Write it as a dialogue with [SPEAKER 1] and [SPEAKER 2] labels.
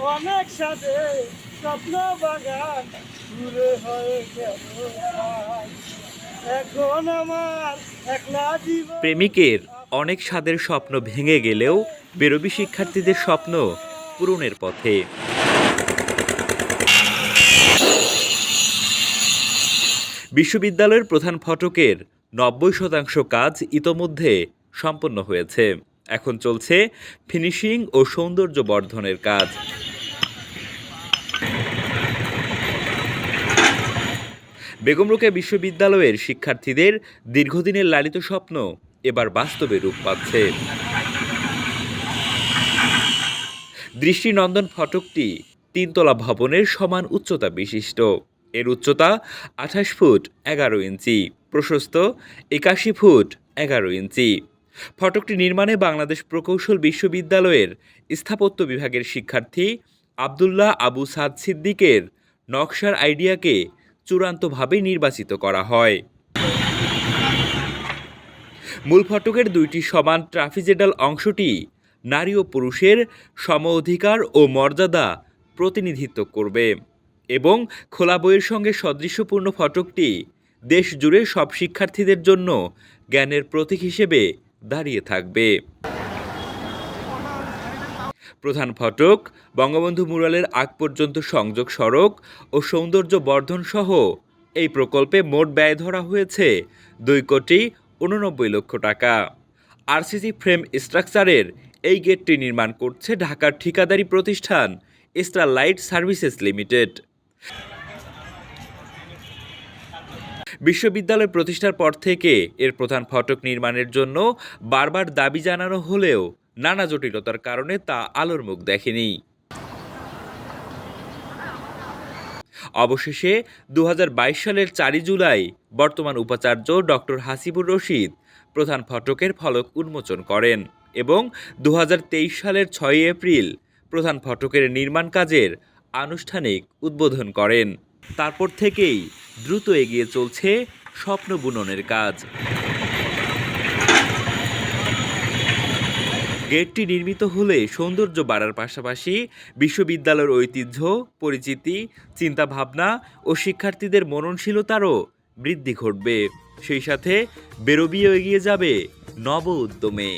[SPEAKER 1] অনেক সাথে স্বপ্ন বাগান ঘুরে হয়ে গেল ছাই। এখন আমার একলা জীবন।
[SPEAKER 2] প্রেমিকের অনেক স্বাদের স্বপ্ন ভেঙে গেলেও বেরোবি শিক্ষার্থীদের স্বপ্ন পূরণের পথে। বিশ্ববিদ্যালয়ের প্রধান ফটকের ৯০% কাজ ইতোমধ্যে সম্পন্ন হয়েছে। এখন চলছে ফিনিশিং ও সৌন্দর্য বর্ধনের কাজ। বেগম রোকেয়া বিশ্ববিদ্যালয়ের শিক্ষার্থীদের দীর্ঘদিনের লালিত স্বপ্ন এবার বাস্তবে রূপ পাচ্ছে। দৃষ্টিনন্দন ফটকটি ৩ তলা ভবনের সমান উচ্চতা বিশিষ্ট। এর উচ্চতা ২৮ ফুট ১১ ইঞ্চি, প্রশস্ত ৮১ ফুট ১১ ইঞ্চি। ফটকটি নির্মাণে বাংলাদেশ প্রকৌশল বিশ্ববিদ্যালয়ের স্থাপত্য বিভাগের শিক্ষার্থী আবদুল্লাহ আবু সাদ সিদ্দিকের নকশার আইডিয়াকে চূড়ান্তভাবে নির্বাচিত করা হয়। মূল ফটকের ২টি সমান ট্রাফিজেডাল অংশটি নারী ও পুরুষের সম অধিকার ও মর্যাদা প্রতিনিধিত্ব করবে এবং খোলা বইয়ের সঙ্গে সদৃশ্যপূর্ণ ফটকটি দেশ জুড়ে সব শিক্ষার্থীদের জন্য জ্ঞানের প্রতীক হিসেবে দাঁড়িয়ে থাকবে। প্রধান ফটক, বঙ্গবন্ধু মুরালের আগ পর্যন্ত সংযোগ সড়ক ও সৌন্দর্য বর্ধন সহ এই প্রকল্পে মোট ব্যয় ধরা হয়েছে ২,৮৯,০০,০০০ টাকা। আরসিসি ফ্রেম স্ট্রাকচারের এই গেটটি নির্মাণ করছে ঢাকার ঠিকাদারি প্রতিষ্ঠান স্টারলাইট সার্ভিসেস লিমিটেড। বিশ্ববিদ্যালয় প্রতিষ্ঠার পর থেকে এর প্রধান ফটক নির্মাণের জন্য বারবার দাবি জানানো হলেও নানা জটিলতার কারণে তা আলোর মুখ দেখেনি। অবশেষে ২০২২ সালের ৪ জুলাই বর্তমান উপাচার্য ডক্টর হাসিবুর রশিদ প্রধান ফটকের ফলক উন্মোচন করেন এবং ২০২৩ সালের ৬ এপ্রিল প্রধান ফটকের নির্মাণ কাজের আনুষ্ঠানিক উদ্বোধন করেন। তারপর থেকেই দ্রুত এগিয়ে চলছে স্বপ্ন বুননের কাজ। গেটটি নির্মিত হলে সৌন্দর্য বাড়ার পাশাপাশি বিশ্ববিদ্যালয়ের ঐতিহ্য, পরিচিতি, চিন্তাভাবনা ও শিক্ষার্থীদের মননশীলতারও বৃদ্ধি ঘটবে। সেই সাথে বেরোবিও এগিয়ে যাবে নব উদ্যমে।